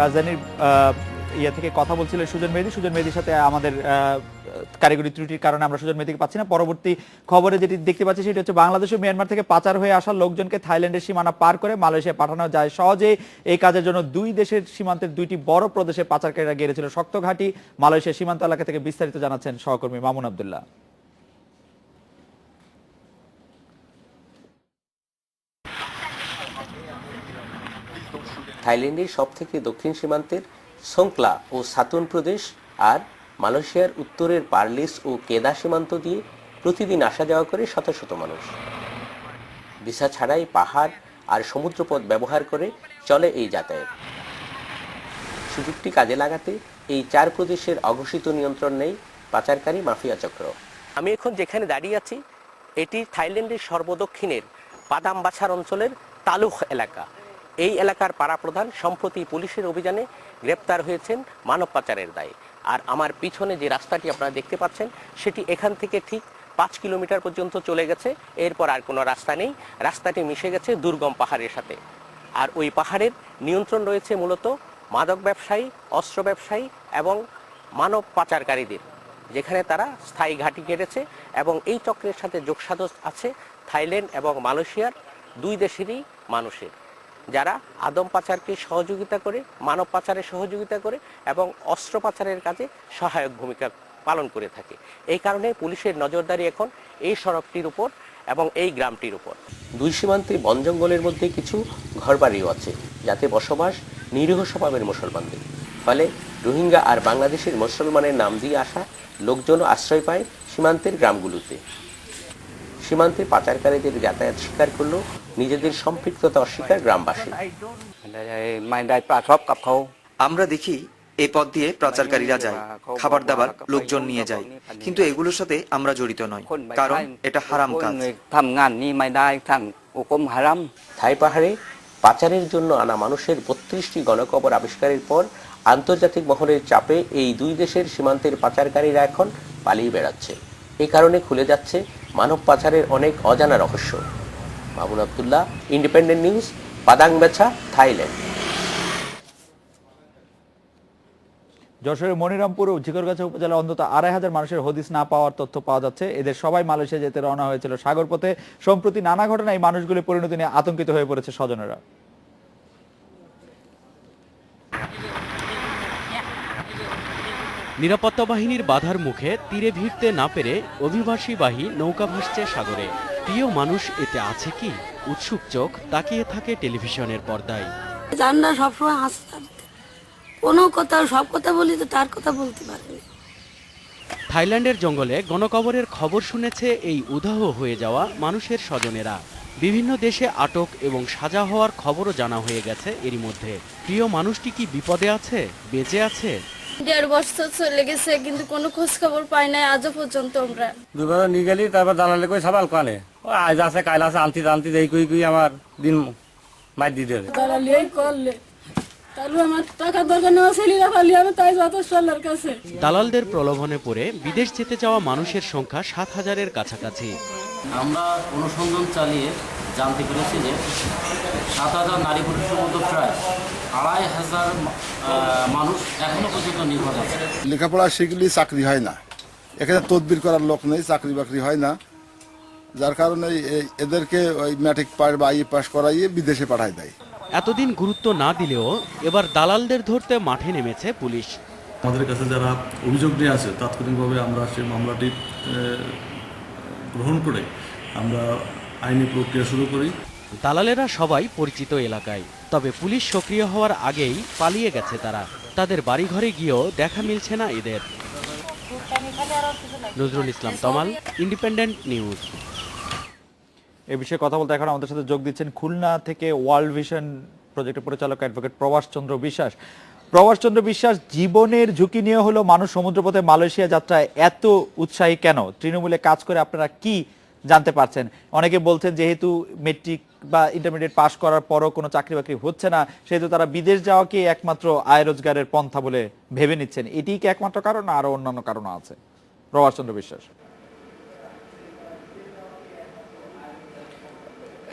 রাজধানীর ইয়ে থেকে কথা বলছিলেন সুজন মেহেদীর সাথে আমাদের কারিগরি ত্রুটির কারণে আমরা সুজন মেহেদীকে পাচ্ছি না। পরবর্তী খবরে যেটি দেখতে পাচ্ছি সেটি হচ্ছে বাংলাদেশ ও মিয়ানমার থেকে পাচার হয়ে আসা লোকজনকে থাইল্যান্ডের সীমানা পার করে মালয়েশিয়া পাঠানো যায় সহজে। এই কাজের জন্য দুই দেশের সীমান্তের দুইটি বড় প্রদেশে পাচারকারীরা গিয়েছিল শক্ত ঘাঁটি। মালয়েশিয়া সীমান্ত এলাকা থেকে বিস্তারিত জানাচ্ছেন সহকর্মী মামুন আব্দুল্লাহ। থাইল্যান্ডের সবথেকে দক্ষিণ সীমান্তের সোংক্লা ও সাতুন প্রদেশ আর মালয়েশিয়ার উত্তরের পারলিস ও কেদা সীমান্ত দিয়ে প্রতিদিন আসা যাওয়া করে শত শত মানুষ। ভিসা ছাড়াই পাহাড় আর সমুদ্রপথ ব্যবহার করে চলে এই যাতায়াত। সুযোগটি কাজে লাগাতে এই চার প্রদেশের অঘোষিত নিয়ন্ত্রণ নেই পাচারকারী মাফিয়া চক্র। আমি এখন যেখানে দাঁড়িয়ে আছি এটি থাইল্যান্ডের সর্বদক্ষিণের পাদামবাছার অঞ্চলের তালুক এলাকা। এই এলাকার পাড়াপ্রধান সম্প্রতি পুলিশের অভিযানে গ্রেপ্তার হয়েছেন মানব পাচারের দায়ে। আর আমার পিছনে যে রাস্তাটি আপনারা দেখতে পাচ্ছেন সেটি এখান থেকে ঠিক 5 কিলোমিটার পর্যন্ত চলে গেছে। এরপর আর কোনো রাস্তা নেই, রাস্তাটি মিশে গেছে দুর্গম পাহাড়ের সাথে। আর ওই পাহাড়ের নিয়ন্ত্রণ রয়েছে মূলত মাদক ব্যবসায়ী, অস্ত্র ব্যবসায়ী এবং মানব পাচারকারীদের, যেখানে তারা স্থায়ী ঘাঁটি কেটেছে। এবং এই চক্রের সাথে যোগসাজশ আছে থাইল্যান্ড এবং মালয়েশিয়ার দুই দেশেরই মানুষের, যারা আদম পাচারকে সহযোগিতা করে, মানব পাচারে সহযোগিতা করে এবং অস্ত্র পাচারের কাজে সহায়ক ভূমিকা পালন করে থাকে। এই কারণে পুলিশের নজরদারি এখন এই সড়কটির উপর এবং এই গ্রামটির উপর। দুই সীমান্তে বন জঙ্গলের মধ্যে কিছু ঘরবাড়িও আছে, যাতে বসবাস নিরীহ স্বভাবের মুসলমানদের। ফলে রোহিঙ্গা আর বাংলাদেশের মুসলমানের নাম দিয়ে আসা লোকজনও আশ্রয় পায় সীমান্তের গ্রামগুলোতে। সীমান্তে পাচারকারীদের যাতায়াত স্বীকার করলেও নিজেদের সম্পৃক্ততা অস্বীকার গ্রামবাসী। আমরা দেখি এই পথ দিয়ে পাচারকারীরা যায়, খাবার দাবার লোকজন নিয়ে যায়, কিন্তু এগুলোর সাথে আমরা জড়িত নই, কারণ এটা হারাম কাজ। থাই পাহাড়ে পাচারের জন্য আনা মানুষের 32টি গণকবর আবিষ্কারের পর আন্তর্জাতিক মহলের চাপে এই দুই দেশের সীমান্তের পাচারকারীরা এখন পালিয়ে বেড়াচ্ছে। এই কারণে খুলে যাচ্ছে মানব পাচারের অনেক অজানা রহস্য। Mamun Abdullah, Independent News, Padang Besar, Thailand. যশোরের মনিরামপুর ও ঝিকরগাছা উপজেলার অন্তত 2,500 মানুষের হদিস না পাওয়ার তথ্য পাওয়া যাচ্ছে। এদের সবাই মালয়েশিয়া যেতে রওনা হয়েছিল সাগরপথে। সম্প্রতি নানা ঘটনায় এই মানুষগুলির পরিণতি নিয়ে আতঙ্কিত হয়ে পড়েছে স্বজনেরা। নিরাপত্তা বাহিনীর বাধার মুখে তীরে ভিড়তে না পেরে অভিবাসীবাহী নৌকা ভাসছে সাগরে। প্রিয় মানুষ এতে আছে কি? উৎসুক চোখ তাকিয়ে থাকে টেলিভিশনের পর্দায়। জানরা সবসময় হাসতে, কোনো কথা সব কথা বলি তো তার কথা বলতে পারেনি। থাইল্যান্ডের জঙ্গলে গণকবরের খবর শুনেছে এই উধাহ হয়ে যাওয়া মানুষের স্বজনেরা। বিভিন্ন দেশে আটক এবং সাজা হওয়ার খবরও জানা হয়ে গেছে এরই মধ্যে। প্রিয় মানুষটি কি বিপদে আছে, বেঁচে আছে? 1.5 বছর চলে গেছে, কিন্তু কোনো খোঁজ খবর পাই নাই আজও পর্যন্ত। আমরা দুবার নিয়ে গেলি, তারপর জানালে কই সাবাল কানে আজ আছে কাল আছে, আনতে আনতে দেই কই কই আমার দিন মাই দিয়ে দেবে। তারা লিয়ে করলে তাহলে আমার টাকা দরকার নেওয়া ছেলেরা পালি, আমি তাই যথেষ্ট আল্লাহর কাছে। দালালদের প্রলোভনে পড়ে বিদেশ যেতে যাওয়া মানুষের সংখ্যা 7,000-এর কাছাকাছি। আমরা অনুসন্ধান চালিয়ে জানতে পেরেছি যে 7,000 নারী পুরুষের মধ্যে প্রায় 2,500 মানুষ এখনো পর্যন্ত নিখোঁজ আছে। লেখাপড়া শিখলে চাকরি হয় না, এখানে তদবির করার লোক নেই, চাকরি বাকরি হয় না, যার কারণে এদেরকে ওই ম্যাট্রিক পাস বা আইএ পাস করাইয়ে বিদেশে পাঠায় দেয়। এতদিন গুরুত্ব না দিলেও এবার দালালদের ধরতে মাঠে নেমেছে পুলিশ। আমাদের কাছে যারা অভিযোগ নিয়ে আছে তাৎক্ষণিকভাবে আমরা সেই মামলাটি গ্রহণ করে আমরা আইনি প্রক্রিয়া শুরু করি। দালালেরা সবাই পরিচিত এলাকায়, তবে পুলিশ সক্রিয় হওয়ার আগেই পালিয়ে গেছে তারা। তাদের বাড়িঘরে গিয়েও দেখা মিলছে না এদের। নজরুল ইসলাম তমাল, ইন্ডিপেন্ডেন্ট নিউজ। এ বিষয়ে কথা বলতে এখন আমাদের সাথে যোগ দিচ্ছেন খুলনা থেকে ওয়ার্ল্ড ভিশন প্রজেক্টের পরিচালক অ্যাডভোকেট প্রভাস চন্দ্র বিশ্বাস। প্রভাস চন্দ্র বিশ্বাস, জীবনের ঝুঁকি নিয়ে হলো মানুষ সমুদ্রপথে মালয়েশিয়া যাত্রায় এত উৎসাহী কেন? তৃণমূলে কাজ করে আপনারা কি জানতে পারছেন? অনেকে বলছেন যেহেতু মেট্রিক বা ইন্টারমিডিয়েট পাশ করার পরও কোনো চাকরি বাকরি হচ্ছে না, সেহেতু তারা বিদেশ যাওয়াকে একমাত্র আয় রোজগারের পন্থা বলে ভেবে নিচ্ছেন। এটি কি একমাত্র কারণ, না আরো অন্যান্য কারণ আছে? প্রভাস চন্দ্র বিশ্বাস।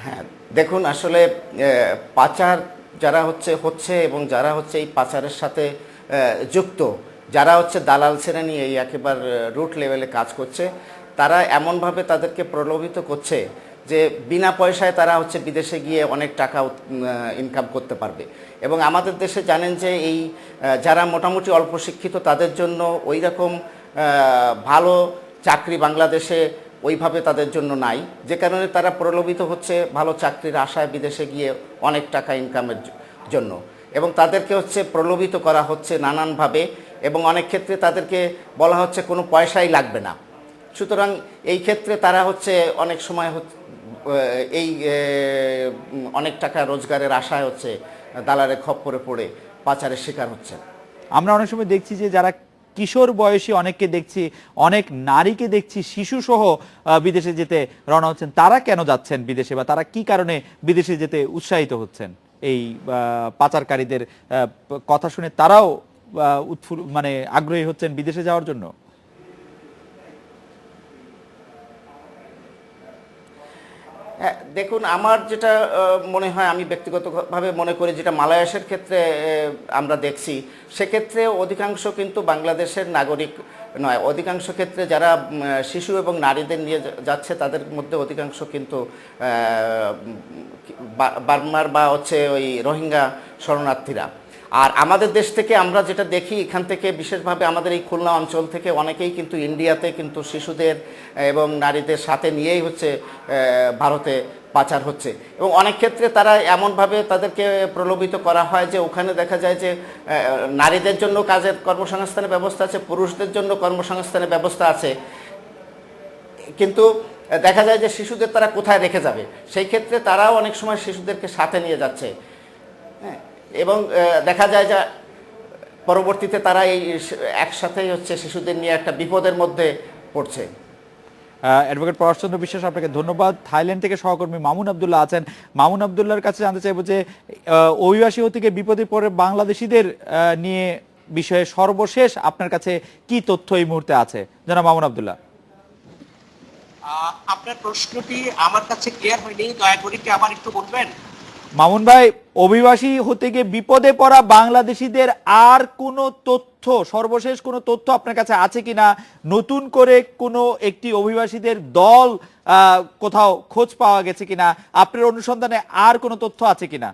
হ্যাঁ, দেখুন, আসলে পাচার যারা হচ্ছে এবং যারা এই পাচারের সাথে যুক্ত, যারা দালাল শ্রেণী, এই একেবারে রুট লেভেলে কাজ করছে, তারা এমনভাবে তাদেরকে প্রলোভিত করছে যে বিনা পয়সায় তারা বিদেশে গিয়ে অনেক টাকা ইনকাম করতে পারবে। এবং আমাদের দেশে জানেন যে এই যারা মোটামুটি অল্প শিক্ষিত তাদের জন্য ওই রকম ভালো চাকরি বাংলাদেশে ওইভাবে তাদের জন্য নাই, যে কারণে তারা প্রলোভিত হচ্ছে ভালো চাকরির আশায় বিদেশে গিয়ে অনেক টাকা ইনকামের জন্য, এবং তাদেরকে প্রলোভিত করা হচ্ছে নানানভাবে, এবং অনেক ক্ষেত্রে তাদেরকে বলা হচ্ছে কোনো পয়সাই লাগবে না। সুতরাং এই ক্ষেত্রে তারা অনেক সময় এই অনেক টাকা রোজগারের আশায় দালালের খপ্পরে পড়ে পাচারের শিকার হচ্ছে। আমরা অনেক সময় দেখছি যে যারা কিশোর বয়সী অনেককে দেখছি, অনেক নারীকে দেখছি শিশু সহ বিদেশে যেতে রওনা হচ্ছেন। তারা কেন যাচ্ছেন বিদেশে, বা তারা কি কারণে বিদেশে যেতে উৎসাহিত হচ্ছেন? এই পাচারকারীদের কথা শুনে তারাও মানে আগ্রহী হচ্ছেন বিদেশে যাওয়ার জন্য? দেখুন, আমার যেটা মনে হয়, আমি ব্যক্তিগতভাবে মনে করি, যেটা মালয়েশিয়ার ক্ষেত্রে আমরা দেখছি, সেক্ষেত্রে অধিকাংশ কিন্তু বাংলাদেশের নাগরিক নয়। অধিকাংশ ক্ষেত্রে যারা শিশু এবং নারীদের নিয়ে যাচ্ছে তাদের মধ্যে অধিকাংশ কিন্তু বার্মার বা ওই রোহিঙ্গা শরণার্থীরা। আর আমাদের দেশ থেকে আমরা যেটা দেখি, এখান থেকে বিশেষভাবে আমাদের এই খুলনা অঞ্চল থেকে অনেকেই কিন্তু ইন্ডিয়াতে কিন্তু শিশুদের এবং নারীদের সাথে নিয়েই ভারতে পাচার হচ্ছে। এবং অনেক ক্ষেত্রে তারা এমনভাবে তাদেরকে প্রলোভিত করা হয় যে ওখানে দেখা যায় যে নারীদের জন্য কাজের কর্মসংস্থানের ব্যবস্থা আছে, পুরুষদের জন্য কর্মসংস্থানের ব্যবস্থা আছে, কিন্তু দেখা যায় যে শিশুদের তারা কোথায় রেখে যাবে, সেই ক্ষেত্রে তারাও অনেক সময় শিশুদেরকে সাথে নিয়ে যাচ্ছে। হ্যাঁ, এবং দেখা যায় যে পরবর্তীতে তারা এই একসাথেই শিশুদের নিয়ে একটা বিপদের মধ্যে পড়ছে। অ্যাডভোকেট প্রভাষচন্দ্র বিশ্বাস, আপনাকে ধন্যবাদ। থাইল্যান্ড থেকে সহকর্মী মামুন আবদুল্লাহ আছেন। মামুন আবদুল্লাহর কাছে জানতে চাইব যে অভিবাসী হতে গিয়ে বিপদে পড়ে বাংলাদেশিদের নিয়ে বিষয়ে সর্বশেষ আপনার কাছে কি তথ্য এই মুহূর্তে আছে? জনাব মামুন আবদুল্লাহ, আপনার প্রশ্নটি আমার কাছে ক্লিয়ার হয়নি, দয়া করে কি আবার একটু বলবেন? মামুন ভাই, অভিবাসী হতে গিয়ে বিপদে পড়া বাংলাদেশিদের আর কোনো তথ্য, সর্বশেষ কোনো তথ্য আপনার কাছে আছে কিনা? নতুন করে কোনো একটি অভিবাসীদের দল কোথাও খোঁজ পাওয়া গেছে কিনা? আপনার অনুসন্ধানে আর কোনো তথ্য আছে কিনা?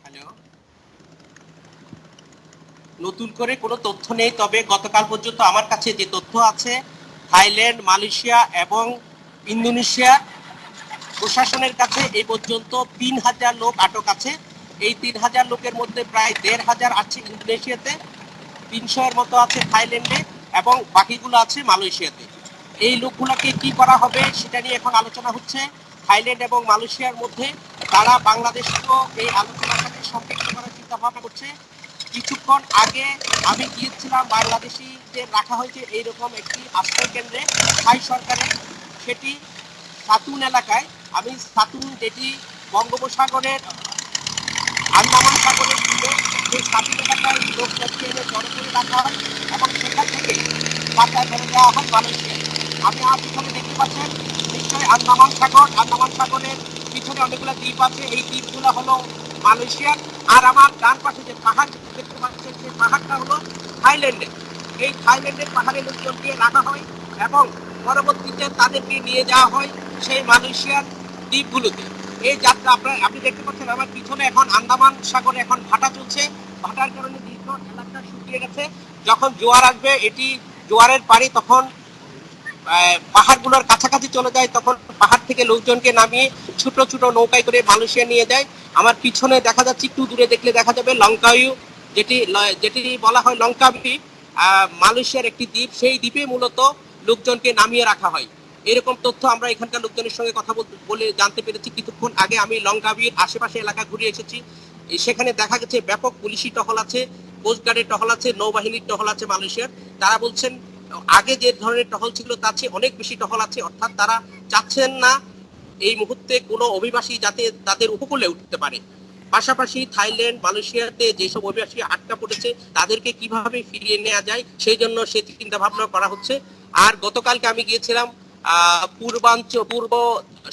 হ্যালো, নতুন করে কোনো তথ্য নেই, তবে গতকাল পর্যন্ত আমার কাছে যে তথ্য আছে, থাইল্যান্ড, মালয়েশিয়া এবং ইন্দোনেশিয়া প্রশাসনের কাছে এই পর্যন্ত 3000 লোক আটক আছে। এই 3000 লোকের মধ্যে প্রায় 1500 আছে ইন্দোনেশিয়াতে, 300-এর মতো আছে থাইল্যান্ডে, এবং বাকিগুলো আছে মালয়েশিয়াতে। এই লোকগুলোকে কি করা হবে সেটা নিয়ে এখন আলোচনা হচ্ছে থাইল্যান্ড এবং মালয়েশিয়ার মধ্যে। তারা বাংলাদেশকেও এই আলোচনার সাথে সম্পৃক্ত করার চিন্তা ভাবনা করছে। কিছুক্ষণ আগে আমি গিয়েছিলাম, বাংলাদেশিদের রাখা হয়েছে এইরকম একটি আশ্রয় কেন্দ্রে থাই সরকারের, সেটি সাতুন এলাকায়। আমি সাতুন, যেটি বঙ্গোপসাগরের আন্দামান সাগরের দিকে, সেই সাতুন এলাকায় লোকদেরকে এনে জড়ো করে রাখা হয় এবং সেখান থেকে পাচার করে দেওয়া হয় মালয়েশিয়ায়। আপনি আর পিছনে দেখতে পাচ্ছেন নিশ্চয়ই আন্দামান সাগর। আন্দামান সাগরের পিছনে অনেকগুলো দ্বীপ আছে, এই দ্বীপগুলো হলো মালয়েশিয়ার। আর আমার ডান পাশে যে পাহাড় দেখতে পাচ্ছেন, সেই পাহাড়টা হলো থাইল্যান্ডের। এই থাইল্যান্ডের পাহাড়ে লোকজনকে রাখা হয় এবং পরবর্তীতে তাদেরকে নিয়ে যাওয়া হয় সেই মালয়েশিয়ার দ্বীপগুলোতে। এই যাত্রা আপনি দেখতে পাচ্ছেন আমার পিছনে এখন আন্দামান সাগরে এখন ভাটা চলছে। ভাটার কারণে দীর্ঘ এলাকা শুকিয়ে গেছে। যখন জোয়ার আসবে, এটি জোয়ারের পানি তখন পাহাড়গুলোর কাছাকাছি চলে যায়, তখন পাহাড় থেকে লোকজনকে নামিয়ে ছোট ছোট নৌকায় করে মালয়েশিয়া নিয়ে যায়। আমার পিছনে দেখা যাচ্ছে, একটু দূরে দেখলে দেখা যাবে লঙ্কায়ু, যেটি বলা হয় লঙ্কাবি, মালয়েশিয়ার একটি দ্বীপ। সেই দ্বীপে মূলত লোকজনকে নামিয়ে রাখা হয়। এরকম তথ্য আমরা এখানকার লোকজনের সঙ্গে কথা বলে জানতে পেরেছি। কিছুক্ষণ আগে আমি লঙ্কাবির আশেপাশে এলাকা ঘুরে এসেছি, সেখানে দেখা গেছে ব্যাপক পুলিশি টহল আছে, কোস্টগার্ডের টহল আছে, নৌবাহিনীর টহল আছে মালয়েশিয়ার। তারা বলছেন আগে যে ধরনের টহল ছিল তার চেয়ে অনেক বেশি টহল আছে, অর্থাৎ তারা চাচ্ছেন না এই মুহূর্তে কোনো অভিবাসী যাতে তাদের উপকূলে উঠতে পারে। পাশাপাশি থাইল্যান্ড, মালয়েশিয়াতে যেসব অভিবাসী আটকা পড়েছে তাদেরকে কিভাবে ফিরিয়ে নেওয়া যায় সেই জন্য সে চিন্তা ভাবনা করা হচ্ছে। আর গতকালকে আমি গিয়েছিলাম পূর্ব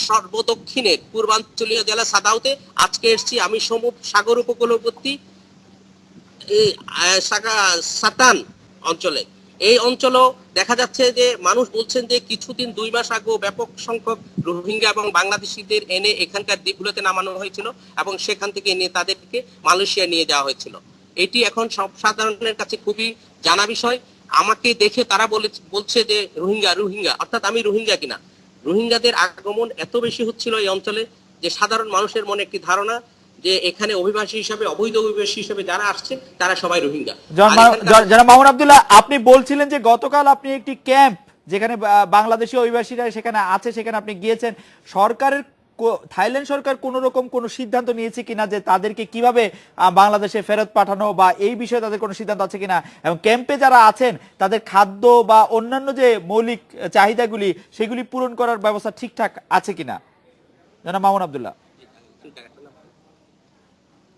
সর্বদক্ষিণের পূর্বাঞ্চলীয় জেলা সাদাউতে আজকে এসেছি আমি সাগর উপকূলবর্তী এই সাতান অঞ্চলে। এই অঞ্চলেও দেখা যাচ্ছে যে মানুষ বলছেন যে কিছুদিন 2 মাস আগেও ব্যাপক সংখ্যক রোহিঙ্গা এবং বাংলাদেশিদের এনে এখানকার দ্বীপগুলোতে নামানো হয়েছিল এবং সেখান থেকে এনে তাদেরকে মালয়েশিয়া নিয়ে যাওয়া হয়েছিল। এটি এখন সব সাধারণের কাছে খুবই জানা বিষয়। আমাকে দেখে তারা বলছে যে রোহিঙ্গা রোহিঙ্গা, অর্থাৎ আমি রোহিঙ্গা কিনা। রোহিঙ্গাদের আগমন এত বেশি হচ্ছিল এই অঞ্চলে যে সাধারণ মানুষের মনে একটি ধারণা যে এখানে অভিবাসী হিসাবে, অবৈধ অভিবাসী হিসাবে যারা আসছে তারা সবাই রোহিঙ্গা। জনাব মামুন আব্দুল্লাহ, আপনি বলছিলেন যে গতকাল আপনি একটি ক্যাম্প যেখানে বাংলাদেশি অভিবাসীরা সেখানে আছে সেখানে আপনি গিয়েছেন। সরকারের, থাইল্যান্ড সরকার কোনো রকম কোনো সিদ্ধান্ত নিয়েছে কিনা যে তাদেরকে কিভাবে বাংলাদেশে ফেরত পাঠানো বা এই বিষয়ে তাদের কোনো সিদ্ধান্ত আছে কিনা, এবং ক্যাম্পে যারা আছেন তাদের খাদ্য বা অন্যান্য যে মৌলিক চাহিদাগুলি সেগুলি পূরণ করার ব্যবস্থা ঠিকঠাক আছে কিনা? জনাব মামুন আব্দুল্লাহ।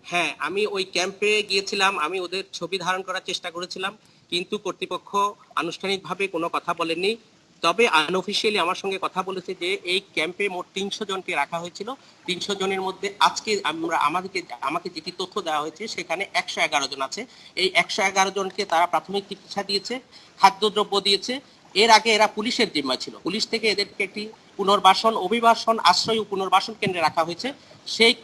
হ্যাঁ, আমি ওই ক্যাম্পে গিয়েছিলাম, আমি ওদের ছবি ধারণ করার চেষ্টা করেছিলাম, কিন্তু কর্তৃপক্ষ আনুষ্ঠানিকভাবে কোনো কথা বলেননি। তবে আনঅফিসিয়ালি আমার সঙ্গে কথা বলেছে যে এই ক্যাম্পে মোট 300 জনকে রাখা হয়েছিল। 300 জনের মধ্যে আজকে আমাকে যেটি তথ্য দেওয়া হয়েছে সেখানে 111 জন আছে। এই 111 জনকে তারা প্রাথমিক চিকিৎসা দিয়েছে, খাদ্যদ্রব্য দিয়েছে। এর আগে এরা পুলিশের জিম্মায় ছিল, পুলিশ থেকে এদেরকে একটি অভিবাসন আশ্রয় ও পুনর্বাসন কেন্দ্রে রাখা হয়েছে। সেই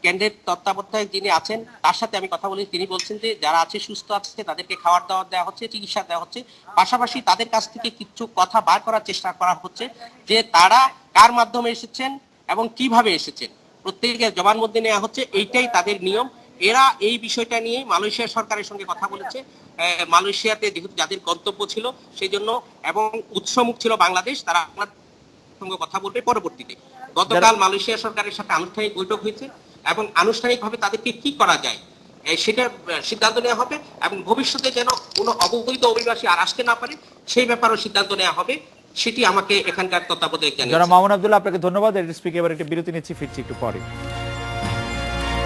কেন্দ্রের তত্ত্বাবধায়ক যিনি আছেন তার সাথে আমি কথা বলি, তিনি বলছেন যে যারা আছে সুস্থ আছে তাদেরকে খাবার দাবার দেওয়া হচ্ছে, চিকিৎসা দেওয়া হচ্ছে। পাশাপাশি তাদের কাছ থেকে কিছু কথা বার করার চেষ্টা করা হচ্ছে যে তারা কার মাধ্যমে এসেছেন এবং কিভাবে এসেছেন, প্রত্যেকের জবানবন্দি নেওয়া হচ্ছে। এইটাই তাদের নিয়ম। এরা এই বিষয়টা নিয়ে মালয়েশিয়া সরকারের সঙ্গে কথা বলেছে। মালয়েশিয়াতে যেহেতু যাদের গন্তব্য ছিল সেই জন্য এবং উৎসমুখ ছিল বাংলাদেশ, তারা আমার সঙ্গে কথা বলবে পরবর্তীতে। গতকাল মালয়েশিয়া সরকারের সাথে আনুষ্ঠানিক বৈঠক হয়েছে এবং আনুষ্ঠানিকভাবে তাদেরকে কি করা যায় সেটা সিদ্ধান্ত নেওয়া হবে এবং ভবিষ্যতে যেন কোনো অবৈধ অভিবাসী আর আসতে না পারে সেই ব্যাপারেও সিদ্ধান্ত নেওয়া হবে, সেটি আমাকে এখানকার তত্ত্বাবধায়ক জানিয়েছেন। জনাব মামুন আব্দুল্লাহ, আপনাকে ধন্যবাদ। এবার একটি বিরতি নিচ্ছি, ফিরছি একটু পরে।